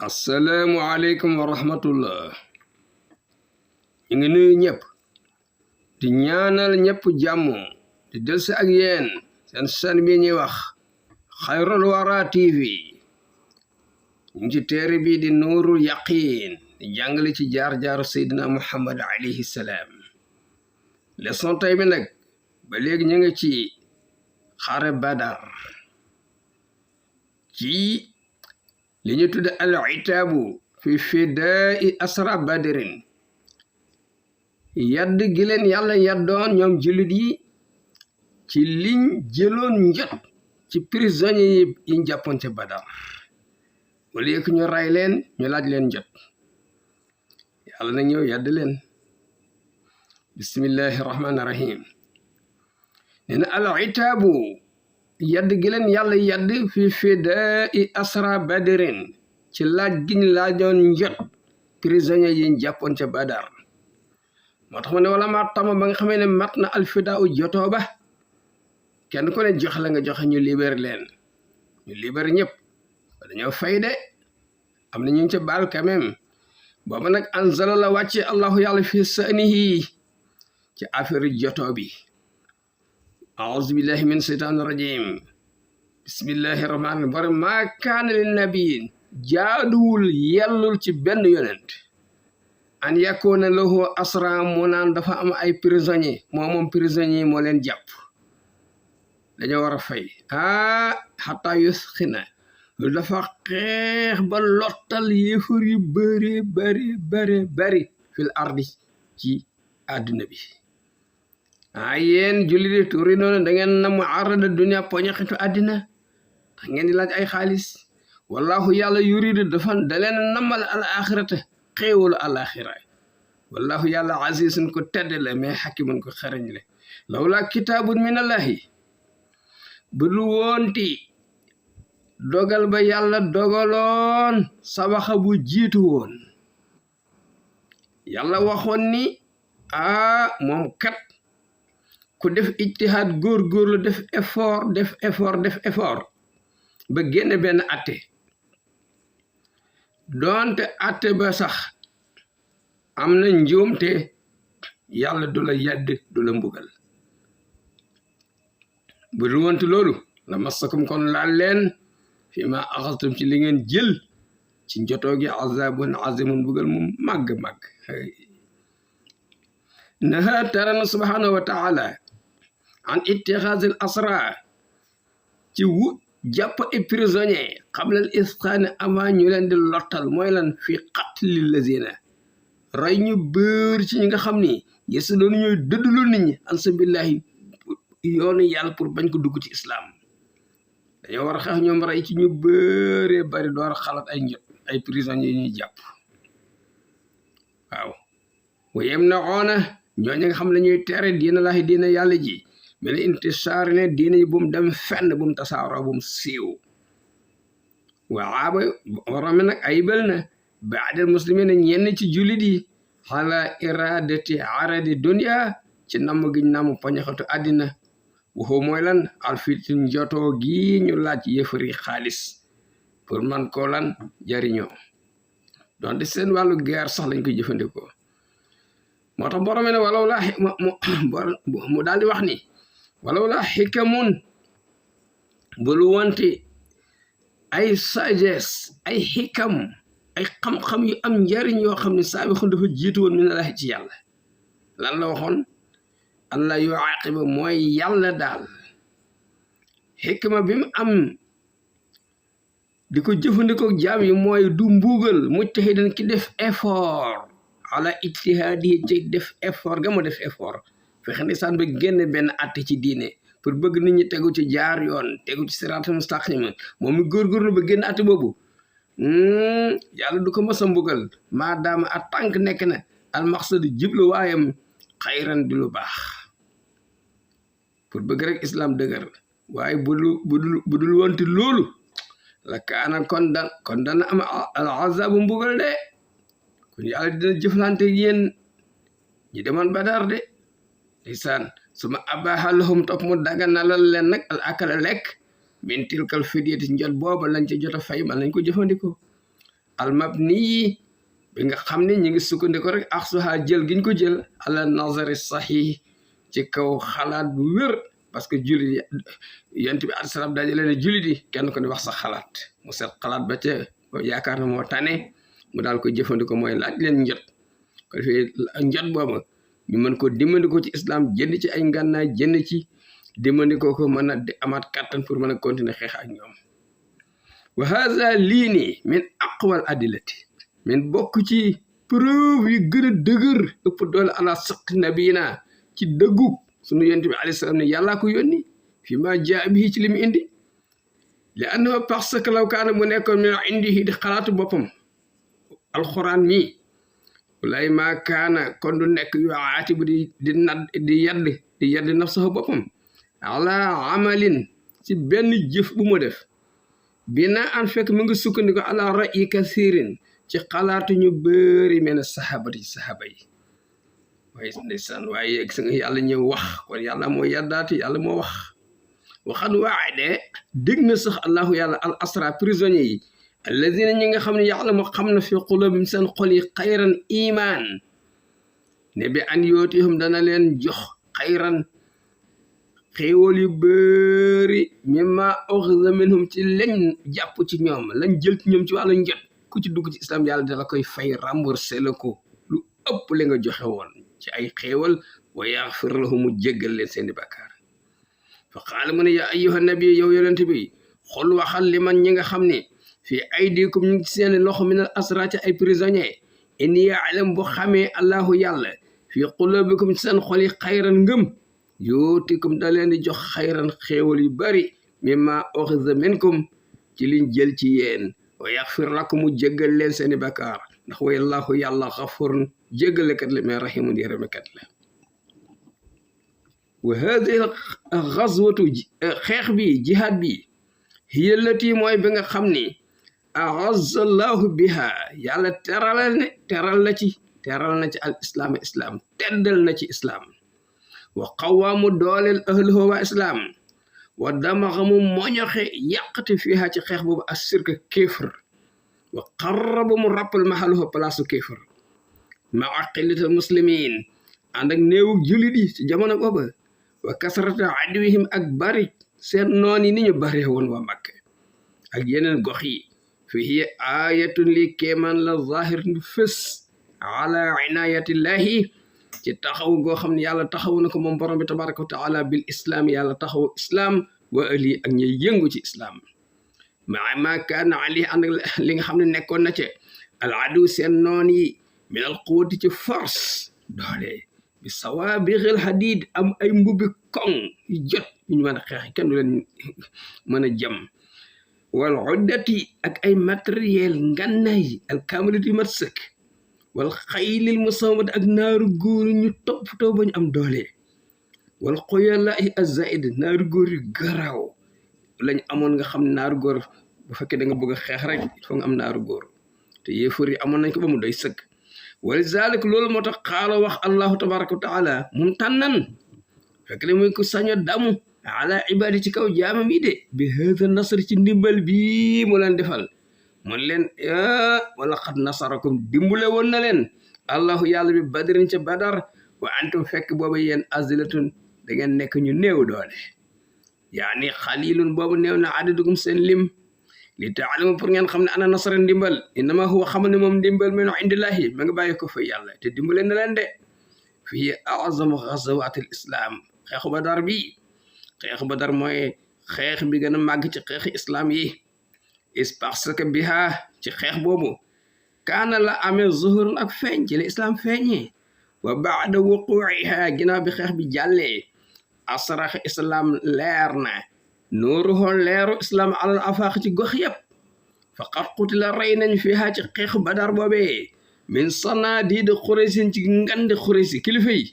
asalaamualeykum wa rahmatullah. ñu ngi nuyu ñëpp di ñaanal ñëpp jàmm di delsi ak yéen seen chaîne bi ñuy wax Xayrul Wara TV. ñu ngi ci téere bi di nuurul yaqiin di jàngale ci jaar-jaaru Seydina Muhammad alayhi salaam. leçon tey bi nag ba léegi ñu ngi ci xare Badar ci li ñu tudde al itaabu fi fidaai asra badrin. yadd gi leen yàlla yaddoon ñoom jullit yi ci liñ jëloon njot ci prisonnier yi ñu jàppoon ca Badar. wala yëkk ñu ray leen ñu laaj leen njot, yàlla na ñëw yadd leen. bismillahi rahmaani rahim. nee na al itaabu yadd gi leen yàlla yadd fi fidaai asra badrin ci laaj giñ laajoon njot prisonnier yi ñu jàppoon ca Badar. moo tax ma ne wala maa tama ba nga xamee ne mat na alfidaa u jotoo ba kenn ku ne joxe la nga joxe ñu libéré leen, ñu libéré ñëpp dañoo fay de, am na ñu ca baal quand même. booba nag anzala la wàcce allahu yàlla fi sanihi ci affaire jotoo bi. aouzu billahi min sheytaani rajim. bismillahi rahmaani rahim. maa kaana lin nabiyin jaaduwul yellul ci benn yonent an yakuna lahu asra mu naan dafa am ay prisonnier moom prisonnier moo leen jàpp dañoo war a fay. xataa yusxina lu dafa xeex ba lottal yéefar yu bari fil ardi ci àdduna bi. yéen jullit yi turi noonu da ngeen namu arada dunia poñaxitu àddina da ngeen di laaj ay xaalis. wallahu yàlla yuridu da leen namal al axirata xéewalu alaxira. wallahu yàlla azizun ko tedd la mais xakimun ko xarañ le. lawla kitaabun min allahi bu dul woonti dogal ba yàlla dogaloon sabaxa bu jiitu woon. yàlla waxoon ni moom kat ku def ijtihaad góorgóorlu def effort ba génne benn atte, doonte atte ba sax am na njuumte, yàlla du la yedd du la mbugal. bu dul wonte loolu la massakum kon laal leen fi ma axastum ci li ngeen jël ci njotoo gi azabun azimun mbugal mu màgg naha tarana subhanahu wa taala an ittixaazil asra ci jàpp ay prisonnier xablal isqaani avant ñu leen di lottal. mooy lan fi qatlil lazina rey ñu bër ci ñi nga xam ni yesu doonu ñooy dëddulul nit ñi an sabillahi yoonu yàlla pour bañ ko dugg ci islam. dañoo war a xeex ñoom rey ci ñu bëree bari door a xalaat ay njot ay prisonnier yi ñuy jàpp. waaw wa yem na oona ñooñu nga xam ne ñuy tere diina laahi diina yàlla ji mel ni intisaar ne diina yi bu mu dem fenn, bu mu tasaaroo, bu mu siiw. waaba warame nag ayibal na baadal muslimin ñenn ci jullit yi xala iradati aradi dunia ci namm giñ namm poñaxatu àddina. waxoo mooy lan alfitin njotoo gi ñu laaj yëfari xaalis pour man koo lan jariñoo, donte seen wàllu guerre sax lañ koy jëfandikoo. moo tax borome ne walaw la mu daal di wax ni walaw la xikamun bulu wonte ay sagesse ay xikam ay xam-xam yu am njariñ yoo xam ne saabi xon dafa jiitu woon min allahi ci yàlla. lan la waxoon? allah yu aqiba mooy yàlla daal xikma bi mu am di ko jëfandikoo jaam yi mooy du mbugal mujtahidan ki def effort ala ijtihaadi ci def effort ga mu def effort fexe ndeysaan ba génne benn atte ci diine pour bëgg nit ñi tegu ci jaar yoon, tegu ci siraatal mustaqima. moom mi góorgóorlu ba génn atte boobu yàlla du ko mës a mbugal maadaama a tànk nekk na almaqsadu jiblu waayam xayran di lu baax pour bëgg rek islam dëgër. waaye bu dul wonti loolu la kaana kon dana am al azabu mbugal de. kon yàlla dina jëflante yéen ñi demoon Badar de ndeysaan. suma abaha lahum topp mu daganalal leen nag al akala lekk min tilkal fidyati njot booba lañ ca jot a fay man lañ ko jëfandikoo. almabni bi nga xam ne ñi ngi sukkandiku rek axsuha jël giñ ko jël ala nazari sahih ci kaw xalaat bu wér parce que jullit yi yonent bi alayhi salaam dajale ne jullit yi kenn ko ne wax sa xalaat mu seet xalaat ba ca yaakaar na moo tane mu daal ko jëfandikoo mooy laaj leen njot ko defee njot booba ñu mën ko dimbandikoo ci islam jënd ci ay ngànnaay jënd ci dimbandikoo ko mën a amaat kattan pour mën a continuer xeex ak ñoom wa haza lii nii min aqwal adillati min bokk ci preuve yu gën a dëgër ëpp doole ala saq nabina ci dëggu sunu yonent bi alayhi salaam ne yàllaa ko yónni fi ma jaa bihi ci li mu indi li annahu parce que law kaana mu nekkoon min indihi di xalaatu boppam alquran mi walay ma kaana kon du nekk yu aati bu di yedd nafsahu boppam ala amalin ci benn jëf bu mu def bina an fekk mu ngi sukkandiku ala ra'yi kasirin ci xalaatu ñu bëri mel ne saxaaba yi waaye ndeysaan waaye gis nga yàlla ñëw wax kon yàlla moo yaddaati yàlla moo wax waxan waade dégg na sax allahu yàlla al asra prisonniers yi alladina ñi nga xam ne yàlla moo xam na fi qulubihim seen xol yi xayran iman ne bi an yootihum dana leen jox xayran xéewal yu bëri mimma ukhidha minhum ci lañ jàpp ci ñoom lañ jël ci ñoom ci wàllu njot ku ci dugg ci islam yàlla dala koy fay rembourser la ko lu ëpp li nga joxe woon ci ay xéewal wa yaghfir lahum mu jéggal leen seeni bàkkaar fa qaala mu ne yaa ayyuha nabi yow yonent bi xol waxal li man ñi nga xam ne fii aydikum ñu ngi ci seeni loxo min al asra ci ay prisonniers inni ya'lam bu xamee allahu yàlla fii qulubikum ci seen xol yi xayran ngëm yootikum da leen di jox xayran xéewal yu bari mimma ukhidha minkum ci liñ jël ci yéen wa yaghfir lakum mu jéggal leen seeni bàkkaar ndax way allahu yàlla xafurun jéggalekat la mais rahimun yërëmekat la wa hadihi ghazwatu xeex bi jihaad bi hiya allati mooy bi nga xam ni a'azza allahu biha yàlla teral na ci al islam teddal na ci islam wa qawaamu dooleel ahluhu wa islam wa damaxa mu moñoxe yàqate fiiha ci xeex boobu assirka kéefër wa qarraba mu rappal mahaluhu palaasu kéefër maa qillatal muslimin ànd ak néewug jullit yi ci jamono booba wa kasrata adwihim ak bari seen noon yi ni ñu bare woon waa Makka ak yeneen gox yi fi hiya ayatun li kéemaan la zahir nu fës ala inayatillahi ci taxaw goo xam ne yàlla taxaw na ko moom borom bi tabaraka wa taala bil islam yàlla taxaw islam wa ali ak ñuy yëngu ci islam ma kaana ali ànd ak li nga xam ne nekkoon na ci al adu seen noon yi min al quwwati ci force doole bi sawaabixil hadid am ay mbubbi koŋ yu jot yu ñu mën a xeex kenn du leen mën a jëm wal uddati ak ay matériel ngànnaay al kaamilati yu mat sëkk wal xaylil musawamati ak naaru góor ñu toppatoo ba ñu am doole wal xoyalaahi azaid naaru góor yu garaaw lañ amoon nga xam ne naaru góor bu fekkee da nga bëgg a xeex rek il faut nga am naaru góor te yéefar yi amoon nañ ko ba mu doy sëkk wali zalik loolu moo tax xaala wax allahu tabaraka wa taala moom tànnan fekk ne muy ko saño damu ala ibadi ci kaw jaamam yi de bi hada nasr ci ndimbal bi mu leen defal mun leen wala xad nasarakum dimbule woon na leen allahu yàlla bi badrin ca badar wa antum fekk booba yéen azilatun da ngeen nekk ñu néew doole yaani xalilun boobu néew na adadukum seen lim li taalamu pour ngeen xam ne ana nasara ndimbal innama huwa xamal ne moom ndimbal min indillahi ma nga bàyyi ko fa yàlla te dimbale na leen de fii azamu ghazawaatil islam xeexu badar bi xeexu badar mooy xeex bi gën a màgg ci xeexi islam yi is parce que biha ci xeex boobu kaana la amee zuhurun ak feeñ ci la islam feeñee wa baada wuquiha ginnaaw bi xeex bi jàllee asrax islam leer na nuuruhu leeru islam alal afaax ci gox yëpp faqad qutila rey nañ fiha ci xeexu badar boobee min sanadiidi xuraysin ci ngandi xuraysi kilifa yi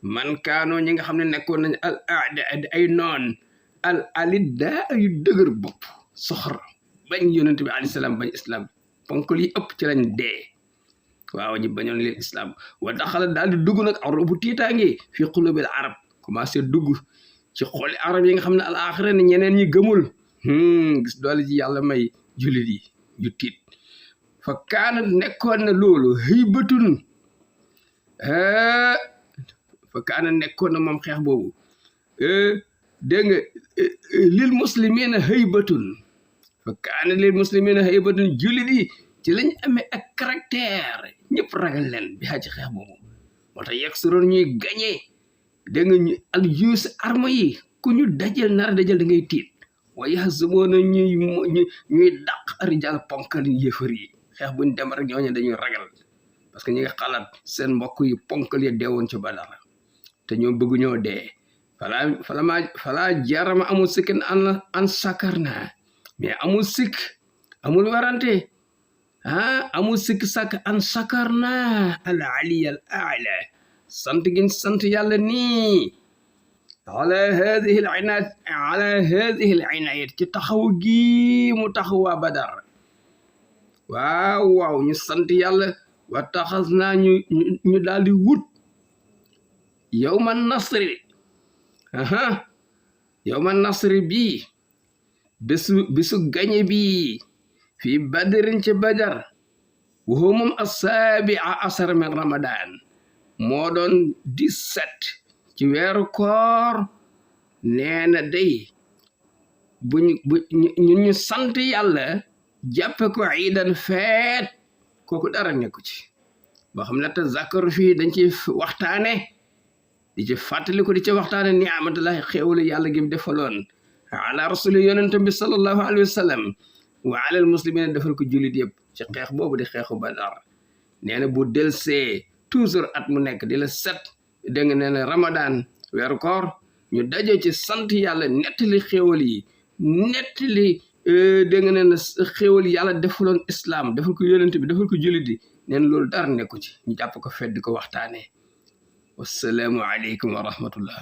man kaanoo ñi nga xam ne nekkoon nañ al aada ay noon al alidda yu dëgër bopp soxor bañ yonent bi alayhi salaam bañ islam ponkal yi ëpp ci lañ dee waaw ñi bañoon leen islam wa daxala daal di dugg nag arobu tiitaange fi qulubil arab commencé dugg ci xooli arab yi nga xam ne al axira ne ñeneen ñi gëmul gis doole ji yàlla may jullit yi yu tiit fa kaana nekkoon na loolu hëybatun fa kaana nekkoon na moom xeex boobu dégg nga lil muslimina hëybatun fa kaana lil muslimina hëybatun jullit yi ci lañ amee ak caractère ñëpp ragal leen bi xaa ci xeex boobu moo tax yegg suroon ñuy gañee dégg nga ñu al yuus arme yi ku ñu dajal nar a dajal da ngay tiit waaye yaxsabuuna ñuy dàq rijal ponkal yëfër yi xeex buñ dem rek ñooñu dañuy ragal parce que ñi nga xalaat seen mbokk yi ponkal ya deewoon ci Badar te ñoom bëggu ñoo dee falaa jarama amul sikkin an sakar naa mais amul sikk amul warante amul sikk sàkk an sakar naa al aliya al aala sant gin sant yàlla nii ala hadihi al inayat ci taxaw gi mu taxawaa Badar waaw ñu sant yàlla wa taxas naa ñu daal di wut yawma nasri yawma nasri bii bisu gañe bii fii badrin ci Badar waxoo moom as-sabi'a asar min ramadan moo doon 17 ci weeru koor nee na day ñu sant yàlla jàppe ko iidan feet kooku dara nekku ci boo xam ne te zakaru fii dañ ci waxtaane di ci fàttali ko di ci waxtaane ni'matullahi xéewlu yàlla gi defaloon ala rasuli yonent bi sallallahu alayhi wa sallam wa alal muslimina defal ko jullit yëpp ci xeex boobu di xeexu Badar nee na bu delsee toujours at mu nekk di la set dégg nga nee na Ramadan weeru koor ñu daje ci sant yàlla nettali xéewal yi nettali dégg nga nee na xéewal yàlla defaloon islam defal ko yonent bi defal ko jullit yi nee na loolu dara nekku ci ñu jàpp ko fedd di ko waxtaanee wassalaamu aleykum wa rahmatullah